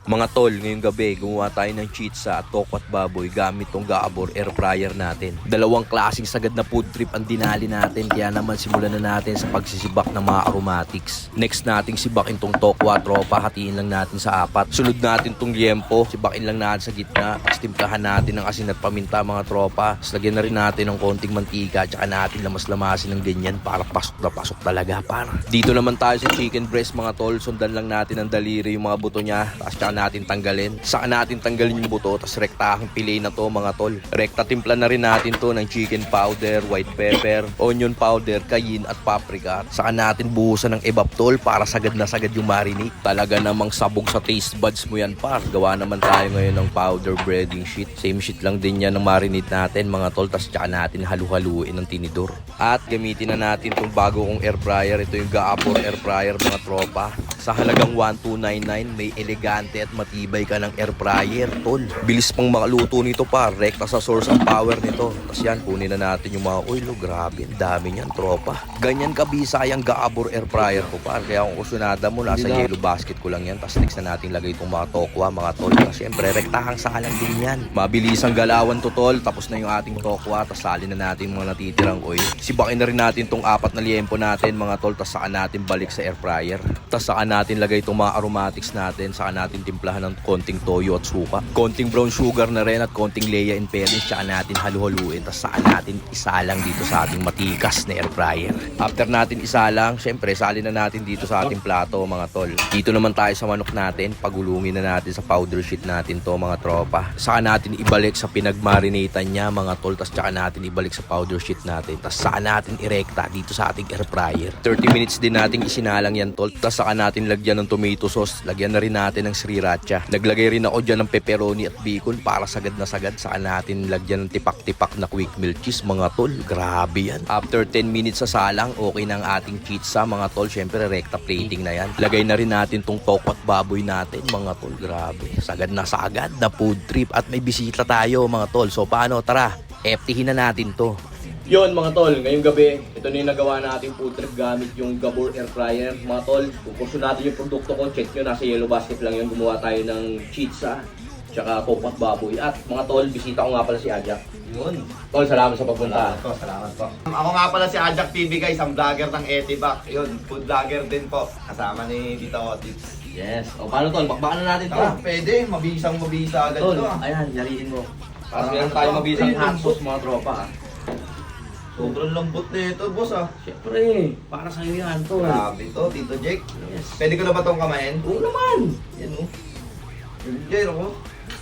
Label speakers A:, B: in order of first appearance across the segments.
A: Mga tol, ngayong gabi, gumawa tayo ng chitsa at tokwat baboy gamit tong Gabor air fryer natin. Dalawang klaseng sagad na food trip ang dinali natin, kaya naman simulan na natin sa pagsisibak ng mga aromatics. Next nating sibakin tong tokwa tropa, hatiin lang natin sa apat. Sunod natin tong liempo, sibakin lang natin sa gitna. Timplahan natin ng asin at paminta mga tropa. Tapos lagyan na rin natin ng konting mantika, tsaka natin lamas-lamasin ng ganyan para pasok na pasok talaga par. Dito naman tayo sa chicken breast mga tol, sundan lang natin ang daliri yung mga buto niya, tapos tsaka natin tanggalin. Saan natin tanggalin yung buto, tapos rektahang piliin na to mga tol. Rekta timpla na rin natin to ng chicken powder, white pepper, onion powder, cayenne at paprika. Saan natin buhusan ng ebap tol para sagad na sagad yung marinate. Talaga namang sabog sa taste buds mo yan par. Gawa naman tayo ngayon ng powder breading sheet. Same sheet lang din yan ng marinate natin mga tol, tapos tsaka natin halu-haluin ng tinidor. At gamitin na natin tong bago kong air fryer. Ito yung Gabor air fryer mga tropa. Sa halagang 1299, may elegante at matibay ka ng air fryer, tol. Bilis pang makaluto nito pa, rekta sa source ang power nito. Tapos yan, kunin na natin yung mga oil, grabe, ang dami niyan, tropa. Ganyan kabisa yung Gabor air fryer ko pa. Kaya kung kusunada mo, nasa yellow basket ko lang yan. Tapos next na natin lagay itong mga tokwa, mga tol. Kasi syempre, rektahang salang din yan. Mabilis ang galawan to, tol. Tapos na yung ating tokwa, tapos salin na natin yung mga natitirang oil. Sibakin na rin natin tong apat na liempo natin, mga tol. Tapos saan natin balik sa air fryer. Tapos saan natin lagay itong mga aromatics natin, saka natin timplahan ng konting toyo at suka, konting brown sugar na rin at konting leya and perins, saka natin halu-haluin, tapos saan natin isalang dito sa ating matikas na air fryer. After natin isalang, syempre salin na natin dito sa ating plato mga tol. Dito naman tayo sa manok natin, pagulungin na natin sa powder sheet natin to mga tropa, saka natin ibalik sa pinagmarinatan niya mga tol, tapos saka natin ibalik sa powder sheet natin, tapos saan natin irekta dito sa ating air fryer. 30 minutes din natin isinalang yan tol, tapos saka natin lagyan ng tomato sauce, lagyan na rin natin ng sriracha. Naglagay rin ako dyan ng pepperoni at bacon para sagad na sagad. Saan natin lagyan ng tipak-tipak na quick melt cheese mga tol. Grabe yan. After 10 minutes sa salang, okay na ang ating chitsa mga tol. Syempre rekta plating na yan. Lagay na rin natin tong tokwat baboy natin mga tol. Grabe. Sagad na food trip at may bisita tayo mga tol. So paano? Tara, FThin na natin to. Yon mga tol, ngayong gabi, ito na yung nagawa natin food trip gamit yung Gabor air fryer. Mga tol, kung gusto natin yung produkto ko, check nyo, nasa yellow basket lang yun. Gumawa tayo ng chitsa, tsaka tokwat baboy. At mga tol, bisita ko nga pala si Ajak.
B: Yun.
A: Tol, salamat sa pagpunta.
B: Salamat po. Ako nga pala si Ajak TV guys, ang vlogger ng Etibac. Yun, food vlogger din po. Kasama ni Tito Otips.
A: Yes. O paano tol, bakbakan na natin to.
B: Pwede, mabisang-mabisa agad
A: Tol,
B: to.
A: ayan, yariin mo. Tapos meron tayo mabisang hot sauce mga tropa.
B: Sobrang lambot na ito, boss ah.
A: Siyempre, para sa iyo yan tol.
B: Grabe to, Tito Jake.
A: Yes.
B: Pwede ko na ba itong kamain?
A: Oo naman.
B: Yan o. Yan o.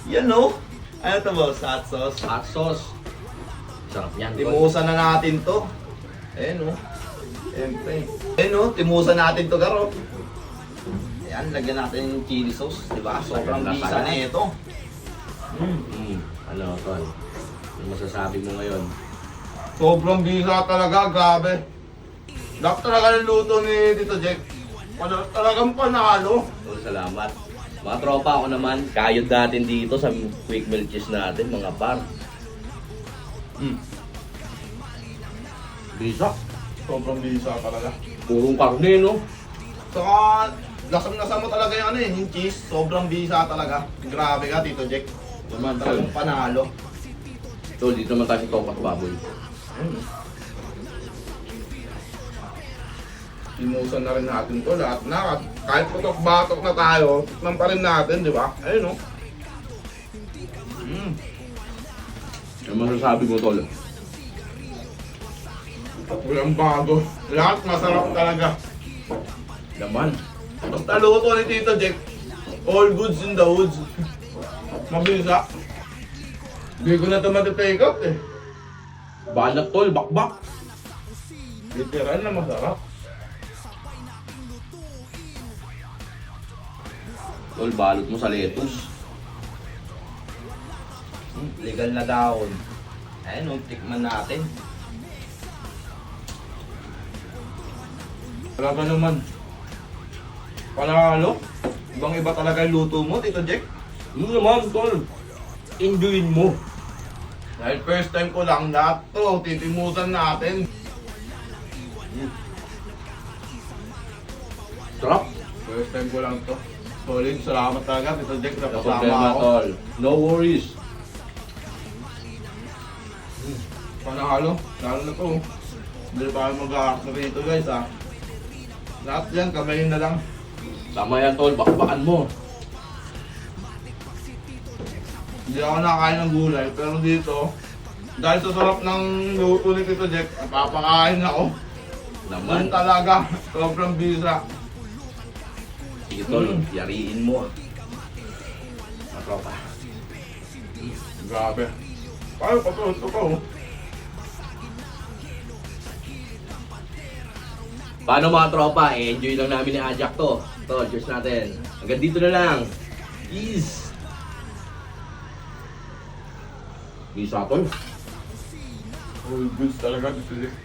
B: Yan o. Ano to boss? Hot sauce.
A: Hot sauce. Sarap yan tol.
B: Timusan na natin to. Ayan o. Siyempre. Ayan o, timusan natin to garo. Ayan, lagyan natin yung chili sauce. Diba? Sobrang bisa na ito.
A: Ano tol? Ano masasabi mo ngayon?
B: Sobrang bisa talaga, grabe. Dapat talaga ng luto ni Tito Jack. Talagang panalo.
A: Tol, salamat. Mga tropa, ako naman, kayod natin dito sa quick melt cheese natin, mga par. Bisa.
B: Sobrang bisa talaga.
A: Purong karne, no?
B: Saka, lasang-lasa mo talaga yung yung cheese. Sobrang bisa talaga. Grabe ka, Tito Jack.
A: Naman, tol.
B: Talagang panalo.
A: Tol, dito naman tayo sa tokwat baboy.
B: Inusan na rin natin to lahat na. Kahit putok-batok na tayo, tikman pa rin natin, di ba? Ayun o.
A: Ano masasabi mo, tol?
B: Walang bago. Lahat masarap talaga.
A: Naman.
B: Basta luto ni Tito Jack, all goods in the woods. Mabisa. Hindi ko na ito matitake out eh.
A: Banat, tol, bakbak.
B: Literal na masarap.
A: Tol, balot mo sa lettuce.
B: Legal na dahon. Ayun, tikman natin. Talaga naman. Panalo. Ibang iba talaga yung luto mo, Tito Jack.
A: Ano naman, tol? Enjoyin mo.
B: Dahil first time ko lang lahat to, titimusan natin.
A: Sarap.
B: First time ko lang to. Solid, salamat talaga. Tito Jack,
C: No
B: napasama
C: problema
B: ako.
C: tol. No worries.
B: Panalo, lalo na to. Hindi tayo mag-aak na rito guys ha. Lahat yan, kamayin na lang.
C: Tama yan tol, bakbakan mo.
B: Hindi ako nakakain ng gulay, pero dito, dahil sa sarap ng luto ni Tito Jack, napapakain ako.
C: Naman.
B: Yun talaga, sobrang bisa.
C: Sige tol, yariin mo. Matropa.
B: Grabe. Paano pa to? Ito pa oh.
C: Paano mga tropa? Enjoy lang namin ni Ajak to. Tol, cheers natin. Hanggang dito na lang. Peace. Peace tol.
B: Oh, goods talaga Tito Jack.